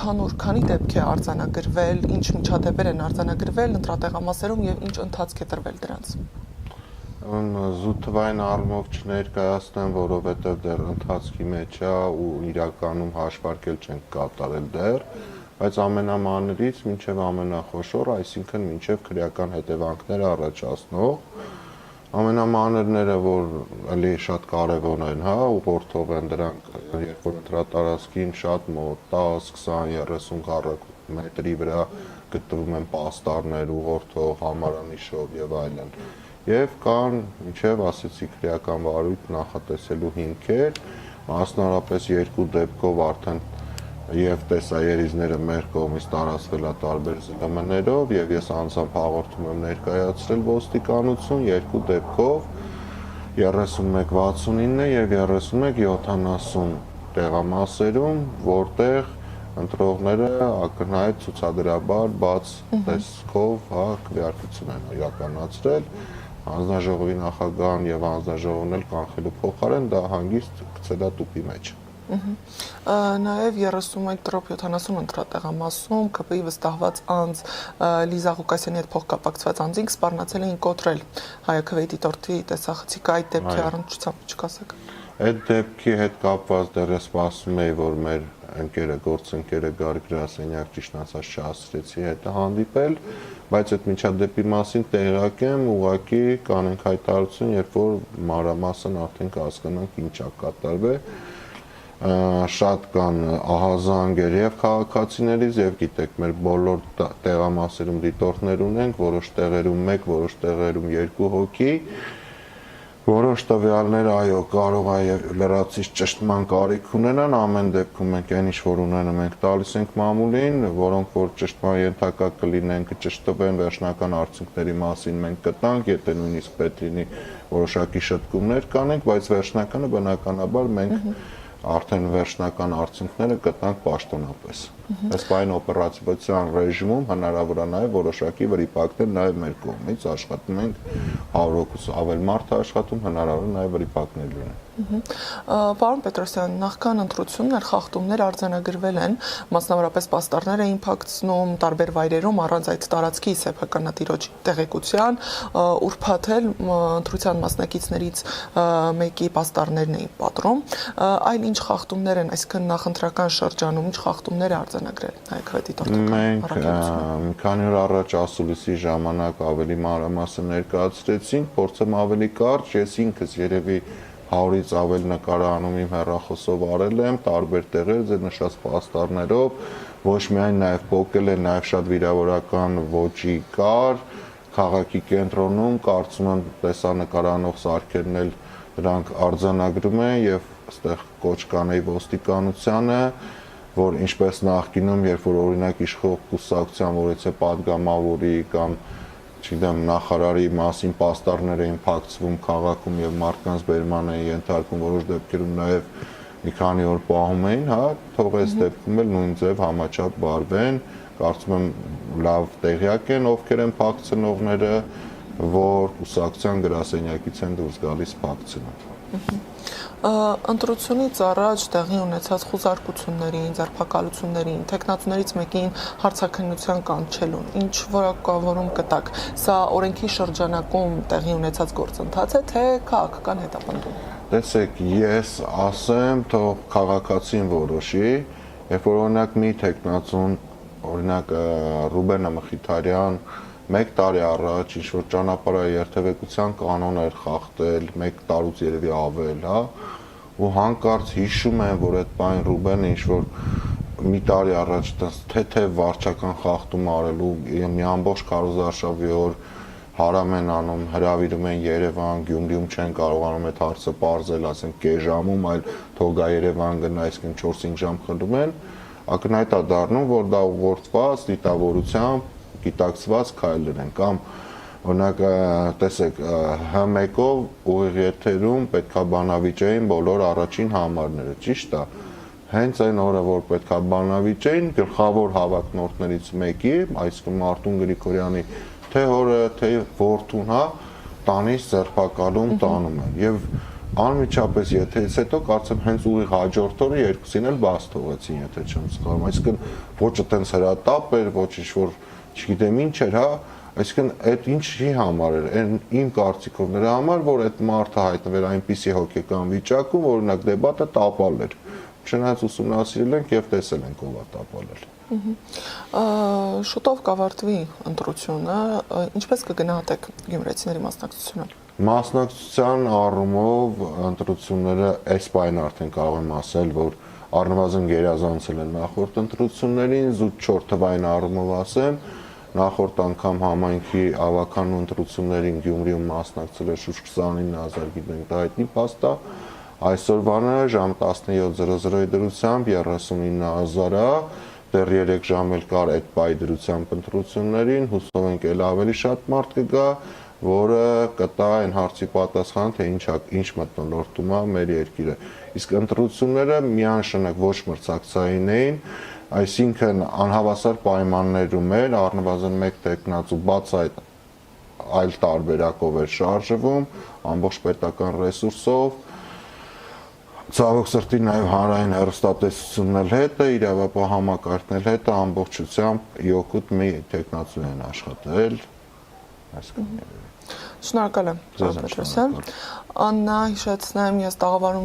ընդհանուր քանի դեպք է արձանագրվել, ինչ միջադեպեր են արձանագրվել ընտրատեղամասերում եւ ինչ ընթացք է տրվել դրանց։ Զուտվային առումով չներկայացնեմ, որովհետև դեռ ընթացքի մեջ է ու իրականում հաշվարկել չենք կատարել դեռ, բայց ամենամանրից մինչև ամենախոշոր, այսինքն մինչև քրեական հետևանքներ առաջացնող, ամենամանրները, որ էլի շատ կարևոր են, հա, ուղղորդող են դրանք, երբ որ ընտրատարածքին շատ մոտ 10, 20, 30 քառակ մետրի վրա գտնվում են պաստառներ, ուղղորդող, համարանիշով եւ այլն։ Եվ կան, ինչև ասեցի, քրեական վարույթ նախատեսելու հիմքեր, մասնավորապես երկու դեպքով արդեն եւ տեսաերիզները մեր կողմից տարածվել է տարբեր ԶԼՄ-ներով եւ ես անձամբ հաղորդում եմ ներկայացրել ոստիկանություն երկու դեպքով 3169 եւ 3170 տեղամասերում, որտեղ ընտրողները ակնհայտ ցուցադրաբար բաց տեսքով, հա, քվեարկություն են իրականացրել, հանձնաժողովի նախագահան եւ հանձնաժողովն էլ կանխելու փոխարեն դա հանգիստ գցել է տուփի մեջ։ Նաև 31/70 ընտրատեղամասում ԿՊ-ի վստահված անձ Լիզա Ղուկասյանի հետ փոխկապակցված անձինք սպառնացել էին կոտրել Հայաքվեի դիտորդի տեսախցիկը, այդ դեպքի առնչությամբ չկասեք։ Այդ դեպքի հետ կապված դեռ ես սպասում էի, որ մեր ընկերը, գործընկերը Գարգ գրասենյակ ճիշտ ասած չհասցրեցի հետ հանդիպել, բայց այդ միջադեպի մասին տեղյակ եմ, ուղղակի կանենք հայտարարություն, երբ որ մանրամասն արդեն կհասկանանք ինչ է կատարվել։ Շատ կան ահազանգեր եւ քաղաքացիներից եւ գիտեք մեր բոլոր տեղամասերում դիտորդներ ունենք, որոշ տեղերում 1, որոշ տեղերում 2 հոգի, որոշ տվյալներ այո կարող է լրացիչ ճշտման կարիք ունենան, ամեն դեպքում մենք այն ինչ որ ունենում ենք տալիս ենք մամուլին, որոնք որ ճշտման ենթակա կլինեն, կճշտվեն, վերջնական արդյունքների մասին մենք կտանք, եթե նույնիսկ պետք լինի որոշակի շտկումներ կանենք, բայց վերջնականը բնականաբար մենք արդեն վերջնական արդյունքները կտանք պաշտոնապես։ Այս պայն օպերատիվության ռեժիմում հնարավոր է նաև որոշակի վրիպակներ նաև մեր կողմից աշխատում ենք 100% ավել մարդ է աշխատում, հնարավոր է նաև վրիպակներ լինեն։ Պարոն Պետրոսյան, նախքան ընտրություններ խախտումներ արձանագրվել են, մասնավորապես պաստառներ էին փակցնում տարբեր վայրերում առանց այդ տարածքի սեփականատիրոջ տեղեկության, ուրբաթ էլ ընտրության մասնակիցներից մեկի պաստառներն էին պատռում, այլ ինչ խախտումներ են, այսինքն նախընտրական շրջանում ինչ խախտումներ է արձանագրել Հայաքվեի դիտորդական առաքելությունը։ Մենք մի քանի օր առաջ ասուլիսի ժամանակ ավելի մանրամասն ներկայացրեցինք, փորձեմ ավելի կարճ, ես ինքս երևի 100-ից ավել նկարահանում իմ հեռախոսով արել եմ, տարբեր տեղեր ձեր նշած պաստառներով, ոչ միայն նաև փոկել է, նաև շատ վիրավորական ոճի կար, քաղաքի կենտրոնում, կարծում եմ տեսանկարահանող սարքերն էլ դրանք արձանագրում են եւ այստեղ կոչ կանեի ոստիկանությանը, որ ինչպես նախկինում, երբ որ օրինակ իշխող կուսակցության, որ եթե падգամավորի կամ չգիտեմ, նախարարի մասին պաստառներ էին փակցվում քաղաքում եւ մարդկանց բերման էին ենթարկում, որոշ դեպքերում նաեւ մի քանի օր պահում էին, հա, թող այս դեպքում էլ նույն ձև համաչափ բարվեն, կարծում եմ լավ տեղյակ են ովքեր են փակցնողները, որ կուսակցության գրասենյակից են դուրս գալիս փակցնում։ Ընտրությունից առաջ տեղի ունեցած խուզարկություններին, ձերբակալություններին, տեխնացուներից մեկին հարցաքննության կանչելուն, ինչ որակավորում կտակ, սա օրենքի շրջանակում տեղի ունեցած գործընթաց է, թե քաղաքական հետապնդում։ Տեսեք, ես ասեմ, թող քաղաքացին որոշի, երբ որ օրինակ մի տեխնացուն, օրինակ Ռուբենը Մխիթարյան 1 տարի առաջ ինչ-որ ճանապարհաերթևեկության կանոն էր խախտել, 1 տարուց երևի ավել, հա, ու հանկարծ հիշում են, որ այդ պայն Ռուբենը ինչ-որ մի տարի առաջ թեթև վարչական խախտում արելու մի ամբողջ քարոզարշավի օր հարամ են անում, հրավիրում են Երևան, Գյումրիում չեն կարողանում այդ հարցը պարզել, ասենք կես ժամում, այլ թող գա Երևան գնա, այսինքն 4-5 ժամ խնդրում են, ակնհայտ է դառնում, որ դա ուղղորդված դիտավորությամբ գիտակցված քայլեր են կամ օրինակ տեսեք H1-ով ուղիղ եթերում պետքա բանավիճեին բոլոր առաջին համարները, ճիշտ է։ Հենց այն օրը որ պետքա բանավիճեին գլխավոր հավակնորդներից մեկի, այսինքն Մարտուն Գրիգորյանի թե հորը, թե որդուն, հա, տանից ձերբակալում տանում են եւ անմիջապես եթերից հետո կարծեմ հենց ուղիղ հաջորդ օրը երկուսին էլ բաց թողեցին, եթե չեմ սխալվում, այսինքն ոչը տենց հրատապ էր, ոչ ինչ-որ չգիտեմ ինչ էր, հա, այսինքն այդ ինչի համար էր, այն իմ կարծիքով նրա համար, որ այդ մարդը հայտնվեր այնպիսի հոգեկան վիճակում, որ օրինակ դեբատը տապալ էր, չնայած ուսումնասիրել ենք եւ տեսել ենք ով է տապալել։ Շուտով կավարտվի ընտրությունը, ինչպես կգնահատեք գյումրեցիների մասնակցությունը։ Մասնակցության առումով ընտրությունները այս պայն արդեն կարող եմ ասել, որ առնվազն գերազանցել են նախորդ ընտրություններին, զուտ 4 թվային առումով ասեմ, նախորդ անգամ համայնքի ավականու ընտրություններին Գյումրիում մասնակցել է շուրջ 29000 գիտենք դա հայտնի փաստ է, այսօրվանը ժամ 17:00-ի դրությամբ 39000-ը, դեռ 3 ժամ էլ կար այդ պայի դրությամբ ընտրություններին, հուսով ենք էլ ավելի շատ մարդ կգա, որը կտա այն հարցի պատասխան, թե ինչ մթնոլորտում է մեր երկիրը։ Իսկ ընտրությունները միանշանակ ոչ մրցակցային էին, այսինքն անհավասար պայմաններում էր, առնվազն մեկ տեխնացու բաց այլ տարբերակով էր շարժվում, ամբողջ պետական ռեսուրսով, ցավոք սրտի նաև հանրային հեռուստատեսությունն էլ հետը, իրավապահ համակարգն էլ հետը ամբողջությամբ 7 մի տեխնացու են աշխատել, այսինքն Շնորհակալ եմ, պարոն Պետրոսյան։ Աննա, հիշեցնեմ, ես տաղավարում